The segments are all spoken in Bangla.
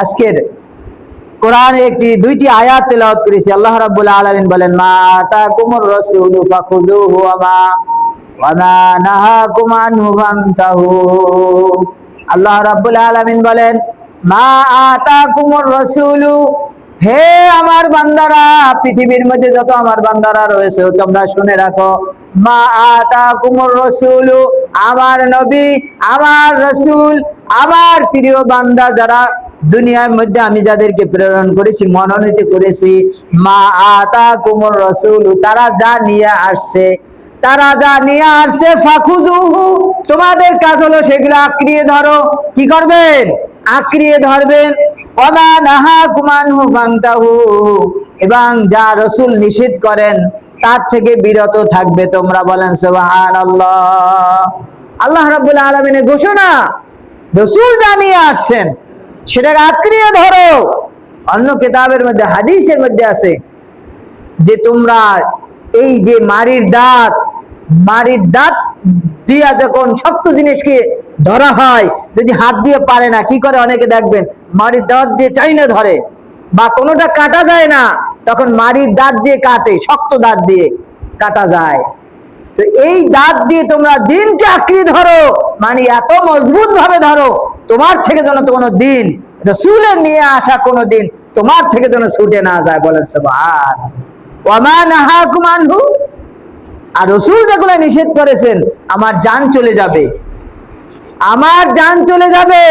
আজকের কোরআনে দুইটি আয়াত তেলাওয়াত করেছি। আল্লাহ রাব্বুল আলামিন বলেন, মা আতাকুমুর রাসূলু ফাখুযুহু ওয়া মা নাহাকুম আনহু ফান্তাহু। আল্লাহ রাব্বুল আলামিন বলেন, মা আতাকুমুর রাসূলু, হে আমার বান্দারা, পৃথিবীর মধ্যে যত আমার বান্দারা রয়েছে তোমরা শুনে রাখো, মা আতাকুমুর রাসূলু, আমার নবী, আমার রাসূল, আমার প্রিয় বান্দা যারা দুনিয়ার মধ্যে আমি যাদেরকে প্রেরণ করেছি, মনোনীত করেছি, মা আতাকুমুর রাসূলু, তারা যা নিয়ে আসছে ফাখুযুহু, তোমাদের কাজ হলো সেগুলো আঁকড়িয়ে ধরো। কি করবেন? আঁকড়িয়ে ধরবেন। ওয়া মা নাহাকুম আনহু ফান্তাহু, এবং যা রাসূল নিষেধ করেন তার থেকে বিরত থাকবে তোমরা। বলেন সুবহানাল্লাহ। আল্লাহ রাব্বুল আলামিনের ঘোষণা, রাসূল জানিয়ে আসছেন সেটাকে আঁকড়িয়ে ধরো। অন্য কিতাবের মধ্যে, হাদিসের মধ্যে আছে যে তোমরা এই যে মারির দাঁত দিয়া যখন শক্ত জিনিসকে ধরা হয়, যদি হাত দিয়ে পারে না, কি করে অনেকে দেখবেন মারির দাঁত দিয়ে চাইনা ধরে, বা কোনোটা কাটা যায় না, তখন মারির দাঁত দিয়ে কাটে, শক্ত দাঁত দিয়ে কাটা যায়। তো এই দাঁত দিয়ে তোমরা দিনকে আঁকড়ে ধরো, মানে এত মজবুত ভাবে ধরো তোমার থেকে যেন কোনো দিন, রাসূলের নিয়ে আসা কোনো দিন তোমার থেকে যেন ছুটে না যায়। বলেন সুবহানাল্লাহ। ওয়া মা নাহাকুম আনহু, আর রাসূল যেগুলো নিষেধ করেছেন, আমার জান চলে যাবে,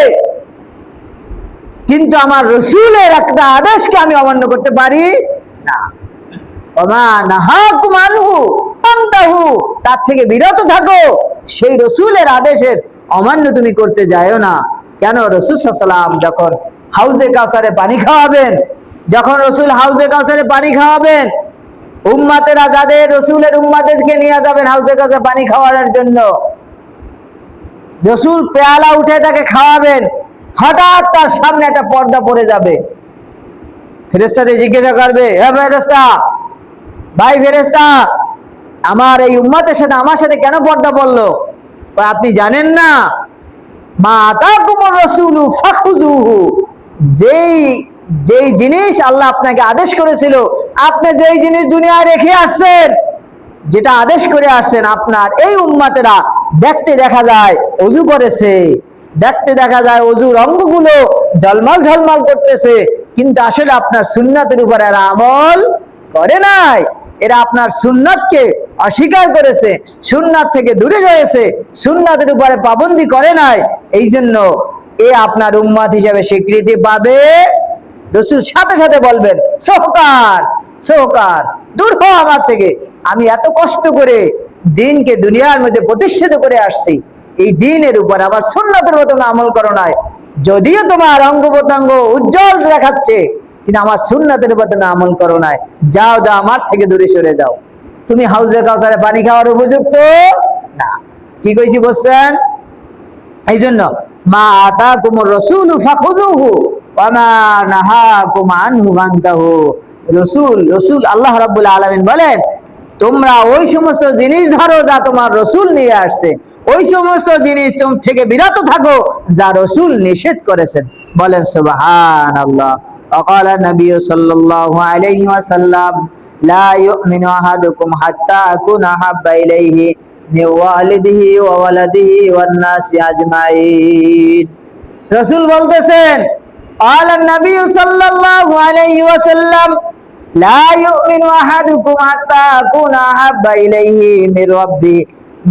কিন্তু আমার রাসূলের একটা আদেশকে আমি অমান্য করতে পারি না। ওয়া মা নাহাকুম আনহু ফান্তাহু, তার থেকে বিরত থাকো, সেই রাসূলের আদেশের অমান্য তুমি করতে যাও না। কেন? রাসূল সাল্লাল্লাহু আলাইহি ওয়াসাল্লাম যখন হাউজে কাউসারে পানি খাওয়াবেন, উম্মতেরা যাদের রাসূলের উম্মতদেরকে নিয়ে যাবেন হাউজে কাউসারে পানি খাওয়ানোর জন্য, রাসূল পেয়ালা উঠে তাকে খাওয়াবেন, হঠাৎ তার সামনে একটা পর্দা পড়ে যাবে। ফেরেশতাদের জিজ্ঞাসা করবে, হে ফেরেশতা, আমার এই উম্মতের সাথে আমার সাথে কেন পর্দা পড়লো? আপনি জানেন না, মা আতাকুমুর রাসূলু ফাখুযুহু, যেই জিনিস আল্লাহ আপনাকে আদেশ করেছিল, আপনি যেই জিনিস দুনিয়ায় রেখে আসছেন, যেটা আদেশ করে আসছেন, আপনার এই উম্মতেরা দেখতে দেখা যায় ওযু করেছে, দেখতে দেখা যায় ওযুর অঙ্গগুলো ঝলমল করতেছে, কিন্তু আসলে আপনার সুন্নাতের উপর এরা আমল করে নাই। এরা আপনার সুন্নাতকে অস্বীকার করেছে, সুন্নাত থেকে দূরে রয়েছে, সুন্নাতের উপরে পাবন্দি করে নাই। এই জন্য এ আপনার উম্মত হিসেবে স্বীকৃতি পাবে। রাসূল সাথে সাথে বলবেন, সোহকার দূর হও আমার থেকে, আমি এত কষ্ট করে দ্বীনকে দুনিয়ার মধ্যে প্রতিষ্ঠিত করে আসছি, এই দ্বীনের উপর আবার সুন্নাতের মতন আমল করো নাই। যদিও তোমার অঙ্গ প্রত্যঙ্গ উজ্জ্বল দেখাচ্ছে, কিন্তু আমার সুন্নাতের মতন আমল করো নাই। যাও আমার থেকে দূরে সরে যাও, তুমি হাউজে কাউসারে পানি খাওয়ার উপযুক্ত না। কি কইছি বলছেন? এই জন্য মা আতাকুমুর রাসূলু ফাখুযুহু ওয়া মা নাহাকুম আনহু ফান্তাহু। রাসূল আল্লাহ রাব্বুল আলামিন বলেন, তোমরা ওই সমস্ত জিনিস ধরো যা তোমার রাসূল নিয়ে আসছে, ওই সমস্ত জিনিস থেকে বিরত থাকো যা রাসূল নিষেধ করেছেন। বলেন সুবহানাল্লাহ। وقال النبي صلى الله عليه وسلم لا يؤمن أحدكم حتى أكون أحب إليه من والده وولده والناس أجمعين। রাসূল বলতেছেন, قال النبي صلى الله عليه وسلم لا يؤمن أحدكم حتى أكون أحب إليه من ربي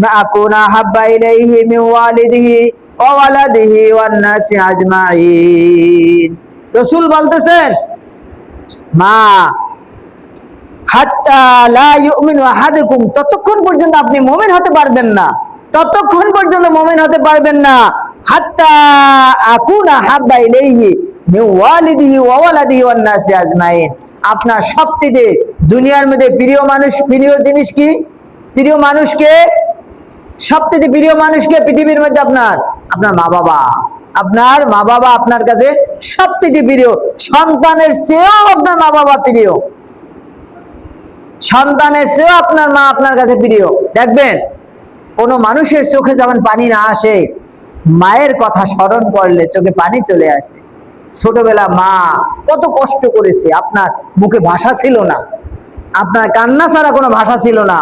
ما أكون أحب إليه من والده وولده والناس أجمعين। রাসূল বলতেছেন, মা হাত্তা লা ইউমিনু আহাদুকুম, ততক্ষণ পর্যন্ত আপনি মুমিন হতে পারবেন না, হাত্তা আকুনা হাব্বা ইলাইহি মিন ওয়ালিদিহি ওয়া ওয়ালাদিহি ওয়ান নাসি আজমাইন। আপনার সবচেয়ে দুনিয়ার মধ্যে প্রিয় জিনিস কি? সবচেয়ে প্রিয় মানুষকে পৃথিবীর মধ্যে আপনার মা বাবা। আপনার মা বাবা আপনার কাছে সবচেয়ে প্রিয়, সন্তানের চেয়েও আপনার মা বাবা প্রিয়, সন্তানের চেয়েও আপনার মা আপনার কাছে প্রিয়। দেখবেন কোন মানুষের চোখে যেমন পানি না আসে, মায়ের কথা স্মরণ করলে চোখে পানি চলে আসে। ছোটবেলা মা কত কষ্ট করেছে, আপনার মুখে ভাষা ছিল না, আপনার কান্না ছাড়া কোনো ভাষা ছিল না,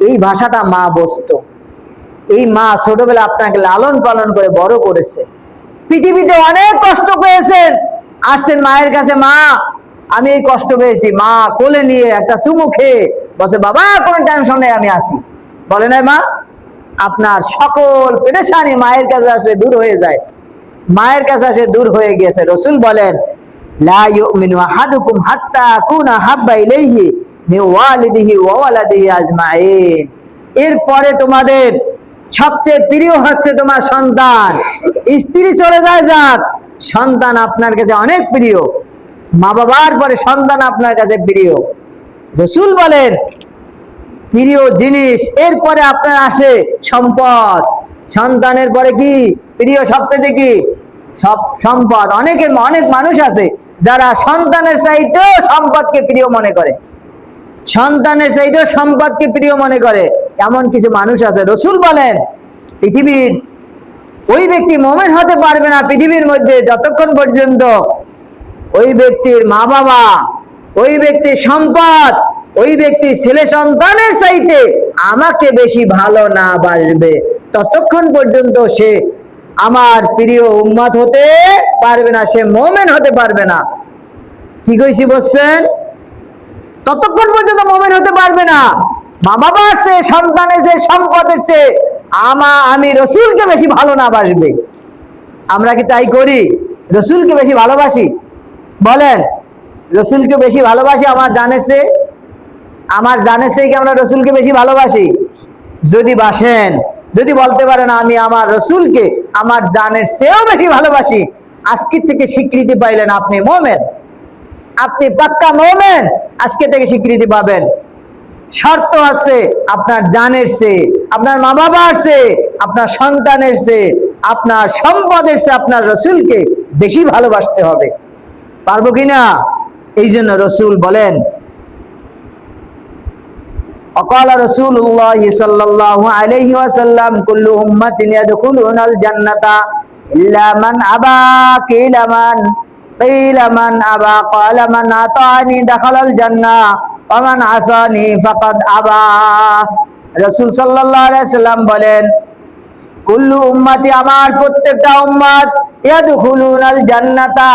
এই ভাষাটা মা বুঝতো। এই মা ছোটবেলা আপনাকে লালন পালন করে বড় করেছে। পৃথিবীতে অনেক কষ্ট পেয়েছেন, আসছেন মায়ের কাছে, মা আমি এই কষ্ট পেয়েছি, মা কোলে নিয়ে একটা চুমু খেয়ে বসে, বাবা কোনো টেনশন নেই আমি আসি, বলে নাই মা? আপনার সকল পেরেশানি মায়ের কাছে আসলে দূর হয়ে যায়। মায়ের কাছে আসে দূর হয়ে গেছে। রাসূল বলেন, লা ইউমিনু আহাদুকুম হাত্তা আকুনা হাব্বা ইলাইহি মিন ওয়ালিদিহি ওয়া ওয়ালাদিহি আজমাইন। এরপরে তোমাদের সবচেয়ে প্রিয় হচ্ছে তোমার সন্তান। স্ত্রী চলে যায় যাক, সন্তান আপনার কাছে অনেক প্রিয়। মা বাবার পরে সন্তান আপনার কাছে প্রিয়। রাসূল বলেন প্রিয় জিনিস, এরপরে আপনার আসে সম্পদ। সন্তানের পরে কি প্রিয়? সবচেয়ে কি? সম্পদ। অনেক মানুষ আছে যারা সন্তানের চাইতেও সম্পদকে প্রিয় মনে করে, সন্তানের চাইতেও সম্পদকে প্রিয় মনে করে, এমন কিছু মানুষ আছে। রাসূল বলেন পৃথিবীর ওই ব্যক্তি মুমিন হতে পারবে না পৃথিবীর মধ্যে যতক্ষণ পর্যন্ত ওই ব্যক্তির মা বাবা, ওই ব্যক্তির সম্পদ, ওই ব্যক্তির ছেলে সন্তানের চাইতে আমাকে বেশি ভালো না বাসবে, ততক্ষণ পর্যন্ত সে আমার প্রিয় উম্মত হতে পারবে না, সে মুমিন হতে পারবে না। কি কইছি বুঝছেন? ততক্ষণ পর্যন্ত মুমিন হতে পারবে না। মা বাবার চেয়ে, সন্তানের চেয়ে, সম্পদের চেয়ে আমি রাসূলকে বেশি ভালো না বাসবে। আমরা কি তাই করি? রাসূলকে বেশি ভালোবাসি? বলেন, রাসূলকে বেশি ভালোবাসি আমার জানের চেয়ে? আমার জানের চেয়ে কি আমরা রাসূলকে বেশি ভালোবাসি? যদি বাসেন, যদি বলতে পারেন আমি আমার রাসূলকে আমার জানের চেয়েও বেশি ভালোবাসি, আজকে থেকে স্বীকৃতি পাইলেন আপনি মুমিন, আপনি পাক্কা মুমিন। আজকে থেকে স্বীকৃতি পাবেন। শর্ত আছে, আপনার জানের চেয়ে, আপনার মা বাবার চেয়ে, আপনার সন্তানের চেয়ে, আপনার সম্পদের চেয়ে আপনার রাসূলকে বেশি ভালোবাসতে হবে। পারবো কিনা? এই জন্য রাসূল বলেন, وقال رسول الله صلى الله عليه وسلم كل أمة يدخلون الجنة إلا من أبى قيل من أبى قال من أطاعني دخل الجنة ومن عصاني فقد أبى। রাসূল সাল্লাল্লাহু আলাইহি ওয়াসাল্লাম বলেন, কুল্লু উম্মতি, আমার প্রত্যেকটা উম্মত, ইয়াদখুলুনাল জান্নাতা,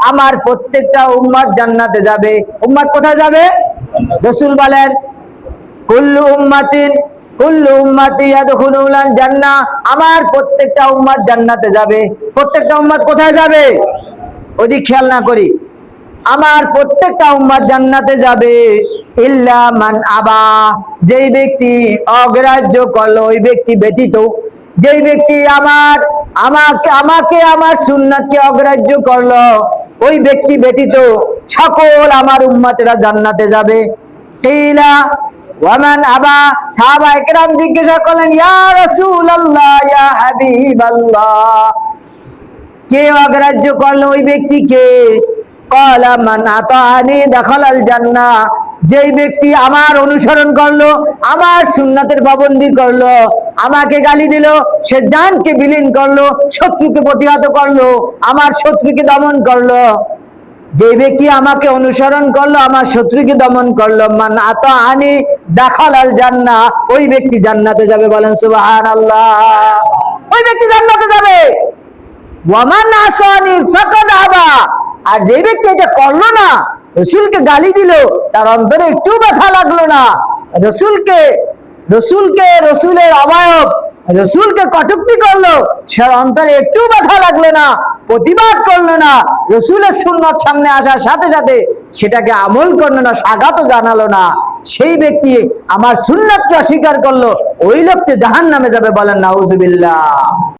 আমার প্রত্যেকটা উম্মত জান্নাতে যাবে। উম্মত কোথায় যাবে? রাসূল বলেন কুল্লু উম্মতি ইয়াদখুলুনাল জান্নাহ, আমার প্রত্যেকটা উম্মত জান্নাতে যাবে। প্রত্যেকটা উম্মত কোথায় যাবে? ওদিক খেয়াল না করি, আমার প্রত্যেকটা উম্মত জান্নাতে যাবে, ইল্লা মান আবা, যেই ব্যক্তি অগ্রাহ্য করলো, ওই ব্যক্তি ব্যতীত। যেই ব্যক্তি আমাকে আমার সুন্নাতকে অগ্রাহ্য করলো, ওই ব্যক্তি ব্যতীত সকল আমার উম্মতেরা জান্নাতে যাবে। কিলা ওয়ামান আবা, সাহাবায়ে কেরাম জিজ্ঞাসা করলেন, ইয়া রাসূলুল্লাহ, ইয়া হাবিবাল্লাহ, কে অগ্রাহ্য করলো ওই ব্যক্তিকে? ক্বালা মান আতাআনি দাখালাল জান্নাহ, যেই ব্যক্তি আমার অনুসরণ করলো, আমার সুন্নাতের পাবন্দি করলো, আমাকে গালি দিল, সে জানকে বিলীন করলো, শত্রুকে প্রতিহত করলো, আমার শত্রুকে দমন করলো। যে ব্যক্তি আমাকে অনুসরণ করলো, আমার শত্রুকে দমন করলো, মান আতাআনি দাখালাল জান্নাহ, ওই ব্যক্তি জান্নাতে যাবে। বলেন সুবহানাল্লাহ। ওই ব্যক্তি জান্নাতে যাবে। ওয়ামান আসানি ফাকাদ আবা, আর যে ব্যক্তি এটা করলো না, রাসূলকে গালি দিল, তার অন্তরে একটু ব্যথা লাগলো না, রাসূলের অবয়ব, রাসূলকে কটূক্তি করলো, সে অন্তরে একটু ব্যথা লাগলো না, প্রতিবাদ করলো না, রাসূলের সুন্নাত সামনে আসার সাথে সাথে সেটাকে আমল করলো না, স্বাগত জানালো না, সেই ব্যক্তি আমার সুন্নাতকে অস্বীকার করলো, ওই লোকটি জাহান্নামে যাবে। বলেন নাউজুবিল্লাহ।